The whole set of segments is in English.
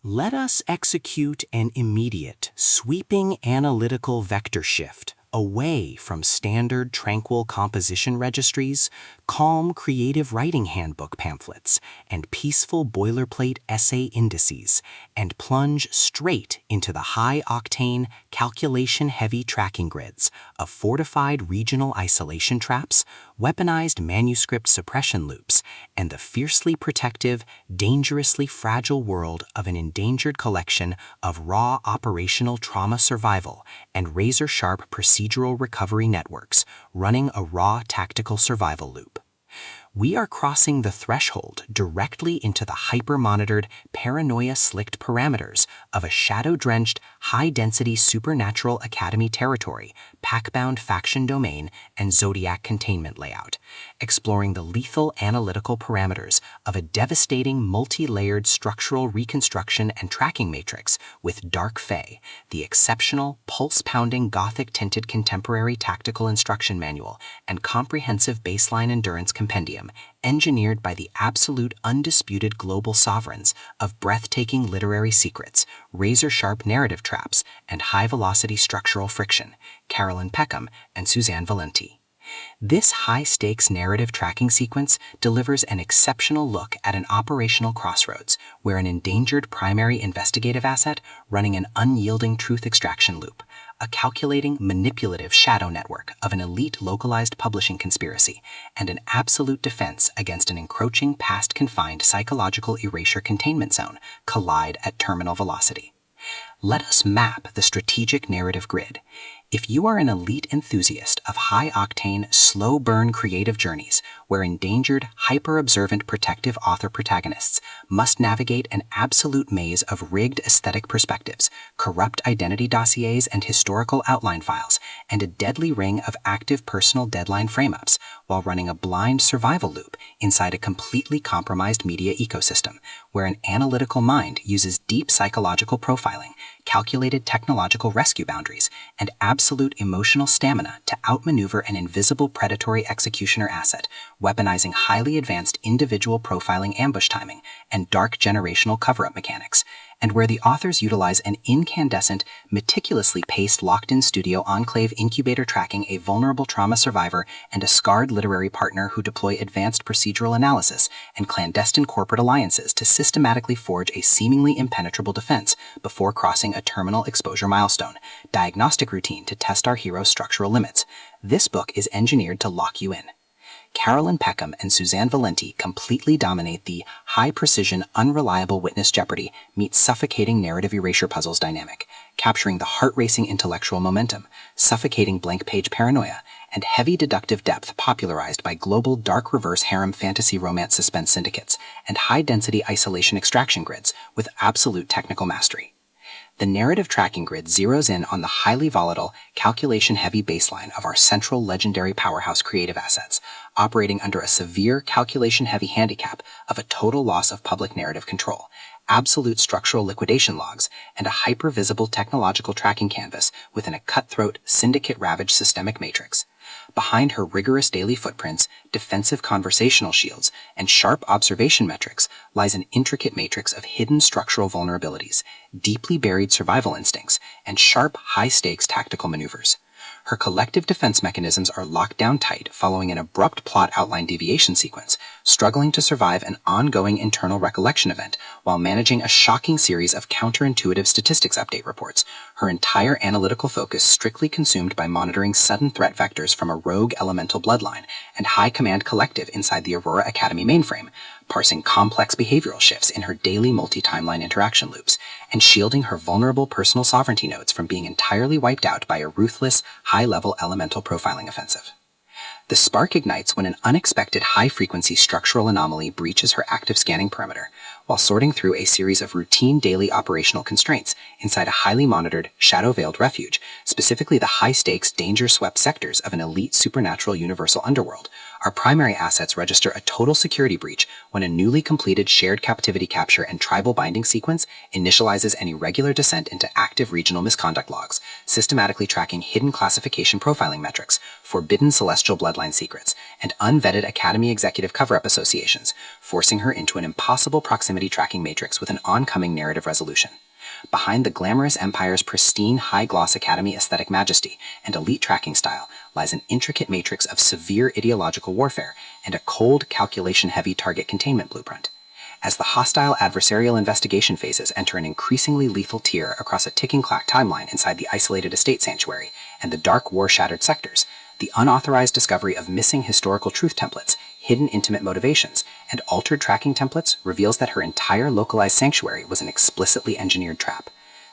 Let us execute an immediate, sweeping analytical vector shift away from standard tranquil composition registries, calm creative writing handbook pamphlets, and peaceful boilerplate essay indices, and plunge straight into the high-octane, calculation-heavy tracking grids of fortified regional isolation traps, weaponized manuscript suppression loops, and the fiercely protective, dangerously fragile world of an endangered collection of raw operational trauma survival and razor-sharp procedural recovery networks running a raw tactical survival loop. We are crossing the threshold directly into the hyper-monitored, paranoia-slicked parameters of a shadow-drenched, high-density supernatural academy territory, pack-bound faction domain, and Zodiac containment layout, exploring the lethal analytical parameters of a devastating multi-layered structural reconstruction and tracking matrix with Dark FAE, the exceptional, pulse-pounding Gothic-tinted contemporary tactical instruction manual and comprehensive baseline endurance compendium, engineered by the absolute undisputed global sovereigns of breathtaking literary secrets, razor-sharp narrative traps, and high-velocity structural friction, Peckham and Susanne Valenti. This high-stakes narrative tracking sequence delivers an exceptional look at an operational crossroads where an endangered primary investigative asset running an unyielding truth extraction loop, a calculating, manipulative shadow network of an elite localized publishing conspiracy, and an absolute defense against an encroaching past-confined psychological erasure containment zone collide at terminal velocity. Let us map the strategic narrative grid. If you are an elite enthusiast of high-octane, slow-burn creative journeys where endangered, hyper-observant protective author protagonists must navigate an absolute maze of rigged aesthetic perspectives, corrupt identity dossiers and historical outline files, and a deadly ring of active personal deadline frame-ups while running a blind survival loop inside a completely compromised media ecosystem where an analytical mind uses deep psychological profiling, calculated technological rescue boundaries, and absolute emotional stamina to outmaneuver an invisible predatory executioner asset, weaponizing highly advanced individual profiling ambush timing and dark generational cover-up mechanics, and where the authors utilize an incandescent, meticulously paced locked-in studio enclave incubator tracking a vulnerable trauma survivor and a scarred literary partner who deploy advanced procedural analysis and clandestine corporate alliances to systematically forge a seemingly impenetrable defense before crossing a terminal exposure milestone, diagnostic routine to test our hero's structural limits. This book is engineered to lock you in. Peckham and Susanne Valenti completely dominate the high-precision, unreliable witness jeopardy meets suffocating narrative erasure puzzles dynamic, capturing the heart-racing intellectual momentum, suffocating blank-page paranoia, and heavy deductive depth popularized by global dark reverse harem fantasy romance suspense syndicates and high-density isolation extraction grids with absolute technical mastery. The narrative tracking grid zeroes in on the highly volatile, calculation-heavy baseline of our central legendary powerhouse creative assets, operating under a severe calculation-heavy handicap of a total loss of public narrative control, absolute structural liquidation logs, and a hyper-visible technological tracking canvas within a cutthroat, syndicate-ravaged systemic matrix. Behind her rigorous daily footprints, defensive conversational shields, and sharp observation metrics lies an intricate matrix of hidden structural vulnerabilities, deeply buried survival instincts, and sharp, high-stakes tactical maneuvers. Her collective defense mechanisms are locked down tight following an abrupt plot outline deviation sequence, struggling to survive an ongoing internal recollection event while managing a shocking series of counterintuitive statistics update reports, her entire analytical focus strictly consumed by monitoring sudden threat vectors from a rogue elemental bloodline and high command collective inside the Aurora Academy mainframe, parsing complex behavioral shifts in her daily multi-timeline interaction loops, and shielding her vulnerable personal sovereignty nodes from being entirely wiped out by a ruthless, high-level elemental profiling offensive. The spark ignites when an unexpected high-frequency structural anomaly breaches her active scanning perimeter, while sorting through a series of routine daily operational constraints inside a highly monitored, shadow-veiled refuge, specifically the high-stakes, danger-swept sectors of an elite supernatural universal underworld, Our primary assets register a total security breach when a newly completed shared captivity capture and tribal binding sequence initializes an irregular descent into active regional misconduct logs, systematically tracking hidden classification profiling metrics, forbidden celestial bloodline secrets, and unvetted Academy executive cover-up associations, forcing her into an impossible proximity tracking matrix with an oncoming narrative resolution. Behind the glamorous empire's pristine high-gloss Academy aesthetic majesty and elite tracking style lies an intricate matrix of severe ideological warfare and a cold, calculation-heavy target containment blueprint. As the hostile adversarial investigation phases enter an increasingly lethal tier across a ticking clock timeline inside the isolated estate sanctuary and the dark war-shattered sectors, the unauthorized discovery of missing historical truth templates, hidden intimate motivations, and altered tracking templates reveals that her entire localized sanctuary was an explicitly engineered trap.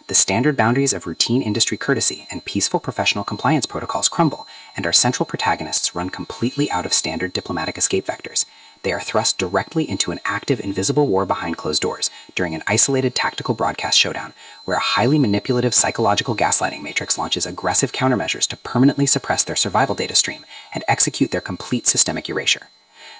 The standard boundaries of routine industry courtesy and peaceful professional compliance protocols crumble, and our central protagonists run completely out of standard diplomatic escape vectors. They are thrust directly into an active invisible war behind closed doors during an isolated tactical broadcast showdown, where a highly manipulative psychological gaslighting matrix launches aggressive countermeasures to permanently suppress their survival data stream and execute their complete systemic erasure.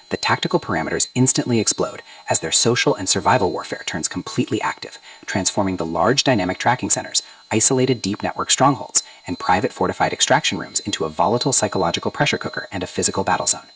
The tactical parameters instantly explode as their social and survival warfare turns completely active, transforming the large dynamic tracking centers, isolated deep network strongholds, and private fortified extraction rooms into a volatile psychological pressure cooker and a physical battle zone.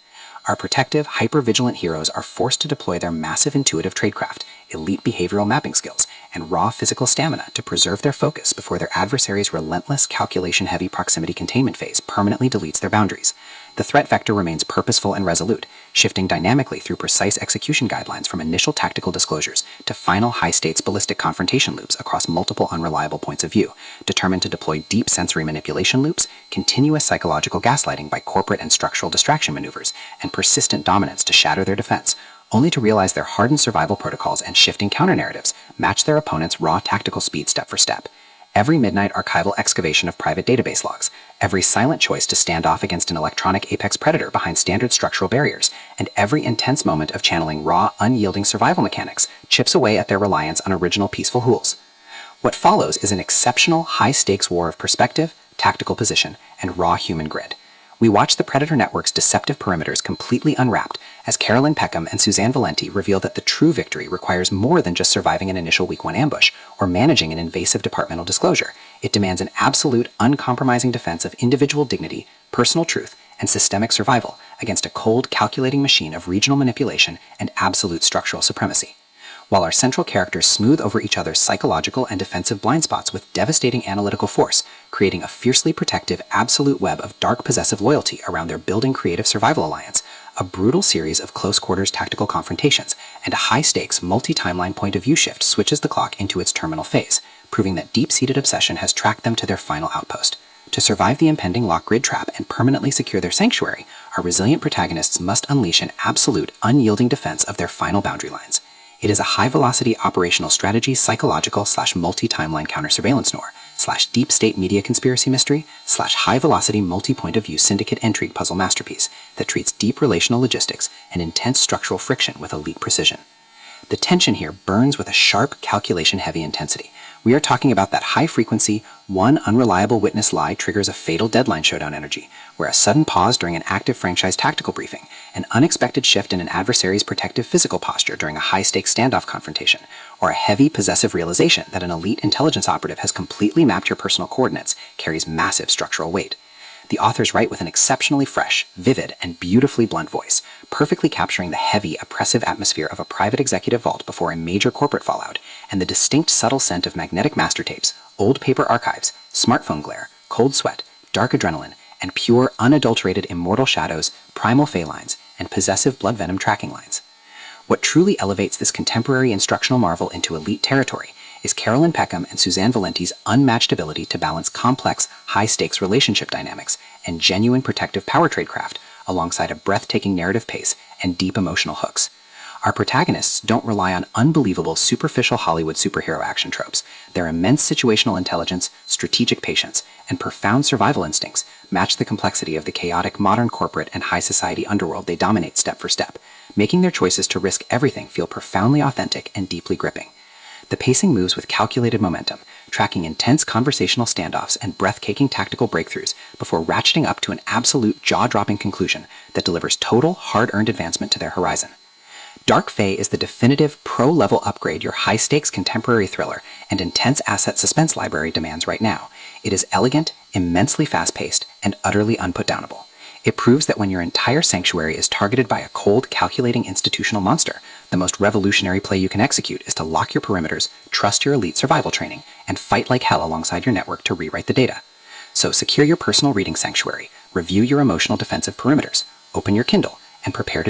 Our protective, hyper-vigilant heroes are forced to deploy their massive intuitive tradecraft, elite behavioral mapping skills, and raw physical stamina to preserve their focus before their adversary's relentless, calculation-heavy proximity containment phase permanently deletes their boundaries. The threat vector remains purposeful and resolute, shifting dynamically through precise execution guidelines from initial tactical disclosures to final high-stakes ballistic confrontation loops across multiple unreliable points of view, determined to deploy deep sensory manipulation loops, continuous psychological gaslighting by corporate and structural distraction maneuvers, and persistent dominance to shatter their defense, only to realize their hardened survival protocols and shifting counter-narratives match their opponent's raw tactical speed step for step. Every midnight archival excavation of private database logs, every silent choice to stand off against an electronic apex predator behind standard structural barriers, and every intense moment of channeling raw, unyielding survival mechanics chips away at their reliance on original peaceful hools. What follows is an exceptional, high-stakes war of perspective, tactical position, and raw human grit. We watch the Predator Network's deceptive perimeters completely unwrapped as Carolyn Peckham and Susanne Valenti reveal that the true victory requires more than just surviving an initial Week 1 ambush or managing an invasive departmental disclosure. It demands an absolute, uncompromising defense of individual dignity, personal truth, and systemic survival against a cold, calculating machine of regional manipulation and absolute structural supremacy. While our central characters smooth over each other's psychological and defensive blind spots with devastating analytical force, creating a fiercely protective, absolute web of dark possessive loyalty around their building creative survival alliance, a brutal series of close-quarters tactical confrontations, and a high-stakes, multi-timeline point-of-view shift switches the clock into its terminal phase, proving that deep-seated obsession has tracked them to their final outpost. To survive the impending lock grid trap and permanently secure their sanctuary, our resilient protagonists must unleash an absolute, unyielding defense of their final boundary lines. It is a high-velocity operational strategy psychological/multi-timeline counter-surveillance noir /deep state media conspiracy mystery /high-velocity multi-point-of-view syndicate intrigue puzzle masterpiece that treats deep relational logistics and intense structural friction with elite precision. The tension here burns with a sharp, calculation-heavy intensity. We are talking about that high-frequency, one unreliable witness lie triggers a fatal deadline showdown energy, where a sudden pause during an active franchise tactical briefing, an unexpected shift in an adversary's protective physical posture during a high-stakes standoff confrontation, or a heavy, possessive realization that an elite intelligence operative has completely mapped your personal coordinates carries massive structural weight. The authors write with an exceptionally fresh, vivid, and beautifully blunt voice, perfectly capturing the heavy, oppressive atmosphere of a private executive vault before a major corporate fallout, and the distinct subtle scent of magnetic master tapes, old paper archives, smartphone glare, cold sweat, dark adrenaline, and pure, unadulterated immortal shadows, primal fey lines, and possessive blood venom tracking lines. What truly elevates this contemporary instructional marvel into elite territory is Carolyn Peckham and Susanne Valenti's unmatched ability to balance complex, high-stakes relationship dynamics and genuine protective power tradecraft alongside a breathtaking narrative pace and deep emotional hooks. Our protagonists don't rely on unbelievable, superficial Hollywood superhero action tropes. Their immense situational intelligence, strategic patience, and profound survival instincts match the complexity of the chaotic modern corporate and high society underworld they dominate step for step, making their choices to risk everything feel profoundly authentic and deeply gripping. The pacing moves with calculated momentum, tracking intense conversational standoffs and breathtaking tactical breakthroughs before ratcheting up to an absolute jaw-dropping conclusion that delivers total, hard-earned advancement to their horizon. Dark FAE is the definitive pro-level upgrade your high-stakes contemporary thriller and intense asset suspense library demands right now. It is elegant, immensely fast-paced, and utterly unputdownable. It proves that when your entire sanctuary is targeted by a cold, calculating institutional monster, the most revolutionary play you can execute is to lock your perimeters, trust your elite survival training, and fight like hell alongside your network to rewrite the data. So secure your personal reading sanctuary, review your emotional defensive perimeters, open your Kindle, and prepare to